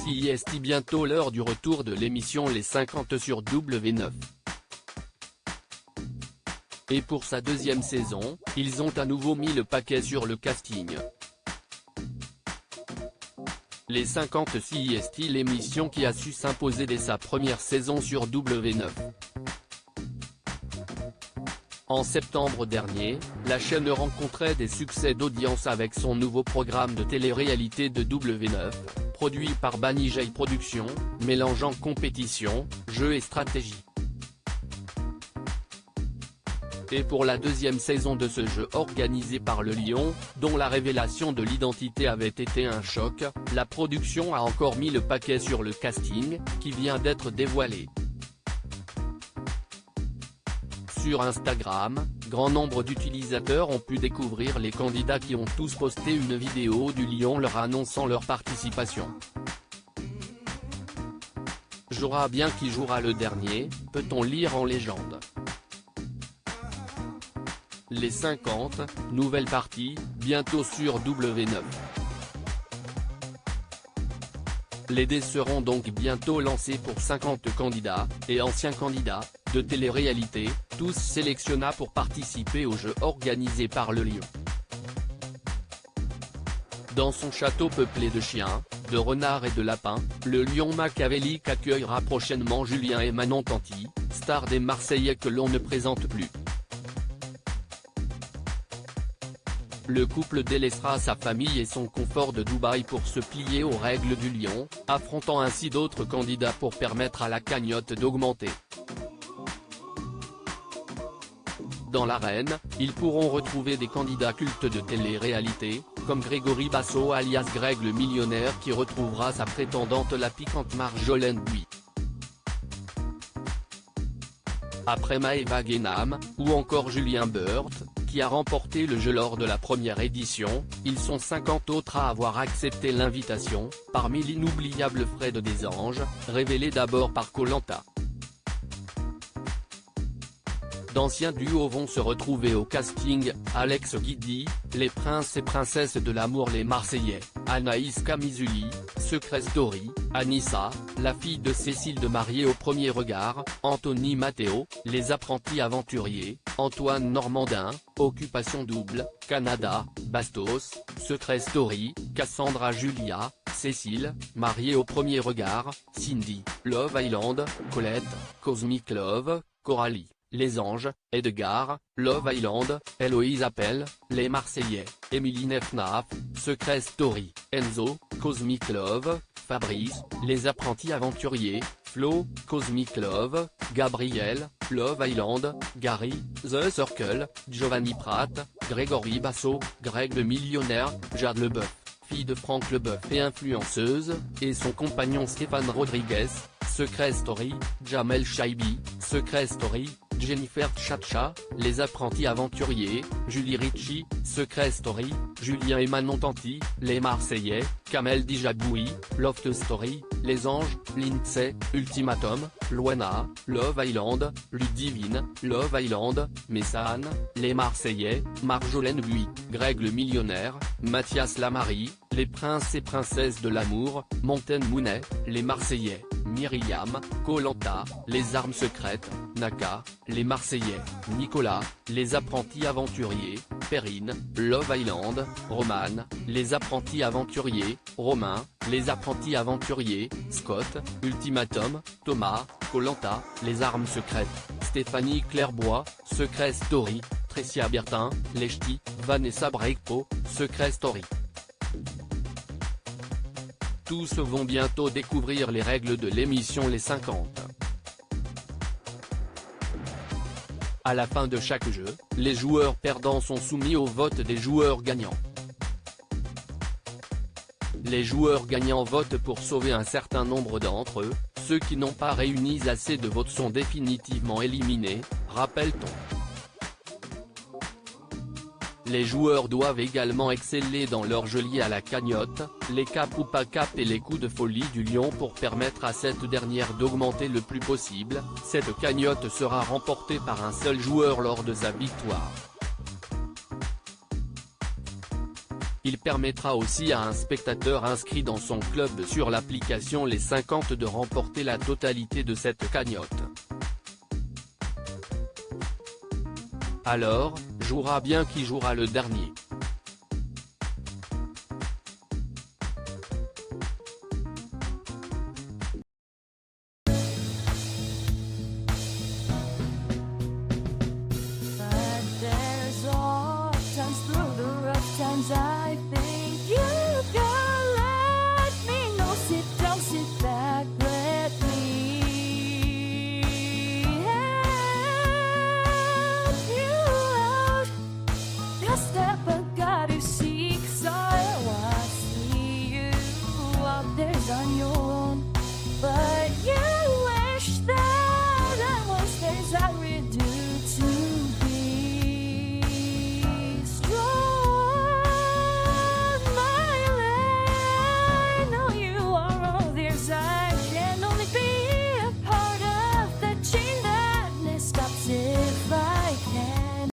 CIST bientôt l'heure du retour de l'émission Les 50 sur W9. Et pour sa deuxième saison, ils ont à nouveau mis le paquet sur le casting. Les 50 CIST, l'émission qui a su s'imposer dès sa première saison sur W9. En septembre dernier, la chaîne rencontrait des succès d'audience avec son nouveau programme de télé-réalité de W9, produit par Banijay Productions, mélangeant compétition, jeu et stratégie. Et pour la deuxième saison de ce jeu organisé par Le Lion, dont la révélation de l'identité avait été un choc, la production a encore mis le paquet sur le casting, qui vient d'être dévoilé. Sur Instagram, grand nombre d'utilisateurs ont pu découvrir les candidats qui ont tous posté une vidéo du Lion leur annonçant leur participation. Jouera bien qui jouera le dernier, peut-on lire en légende. Les 50, nouvelle partie, bientôt sur W9. Les dés seront donc bientôt lancés pour 50 candidats, et anciens candidats, de télé-réalité, tous sélectionnés pour participer au jeu organisé par Le Lion. Dans son château peuplé de chiens, de renards et de lapins, le Lion machiavélique accueillera prochainement Julien et Manon Tanti, stars des Marseillais que l'on ne présente plus. Le couple délaissera sa famille et son confort de Dubaï pour se plier aux règles du Lion, affrontant ainsi d'autres candidats pour permettre à la cagnotte d'augmenter. Dans l'arène, ils pourront retrouver des candidats cultes de télé-réalité, comme Grégory Basso alias Greg le millionnaire qui retrouvera sa prétendante la piquante Marjolaine Bouy. Après Maëva Guénam, ou encore Julien Burt, qui a remporté le jeu lors de la première édition, ils sont 50 autres à avoir accepté l'invitation, parmi l'inoubliable Fred Desanges, révélé d'abord par Koh-Lanta. D'anciens duos vont se retrouver au casting, Alex Guidi, les princes et princesses de l'amour les Marseillais, Anaïs Camizuli, Secret Story, Anissa, la fille de Cécile de Mariée au premier regard, Anthony Matteo, les apprentis aventuriers, Antoine Normandin, Occupation double, Canada, Bastos, Secret Story, Cassandra Julia, Cécile, Mariée au premier regard, Cindy, Love Island, Colette, Cosmic Love, Coralie, Les Anges, Edgar, Love Island, Héloïse Appel, Les Marseillais, Émilie Fnaf, Secret Story, Enzo, Cosmic Love, Fabrice, Les Apprentis Aventuriers, Flo, Cosmic Love, Gabriel, Love Island, Gary, The Circle, Giovanni Pratt, Grégory Basso, Greg le millionnaire, Jade Leboeuf, fille de Franck Leboeuf et influenceuse, et son compagnon Stéphane Rodriguez, Secret Story, Jamel Chaibi, Secret Story, Jennifer Tchatcha, Les Apprentis Aventuriers, Julie Ritchie, Secret Story, Julien et Manon Tanti, Les Marseillais, Kamel Dijaboui, Loft Story, Les Anges, Lindsay, Ultimatum, Loana, Love Island, Ludivine, Love Island, Messane, Les Marseillais, Marjolaine Bouy, Greg le millionnaire, Mathias Lamarie, Les princes et princesses de l'amour, Montaigne Mounet, Les Marseillais, Myriam, Koh-Lanta, Les armes secrètes, Naka, Les Marseillais, Nicolas, Les apprentis aventuriers, Perrine, Love Island, Roman, Les apprentis aventuriers, Romain, Les apprentis aventuriers, Scott, Ultimatum, Thomas, Koh-Lanta, Les armes secrètes, Stéphanie Clairbois, Secret Story, Tricia Bertin, Les Ch'tis, Vanessa Breakpo, Secret Story. Tous vont bientôt découvrir les règles de l'émission Les 50. À la fin de chaque jeu, les joueurs perdants sont soumis au vote des joueurs gagnants. Les joueurs gagnants votent pour sauver un certain nombre d'entre eux, ceux qui n'ont pas réuni assez de votes sont définitivement éliminés, rappelle-t-on. Les joueurs doivent également exceller dans leur jeu lié à la cagnotte, les caps ou pas caps et les coups de folie du Lion pour permettre à cette dernière d'augmenter le plus possible. Cette cagnotte sera remportée par un seul joueur lors de sa victoire. Il permettra aussi à un spectateur inscrit dans son club sur l'application Les 50 de remporter la totalité de cette cagnotte. Alors, jouera bien qui jouera le dernier.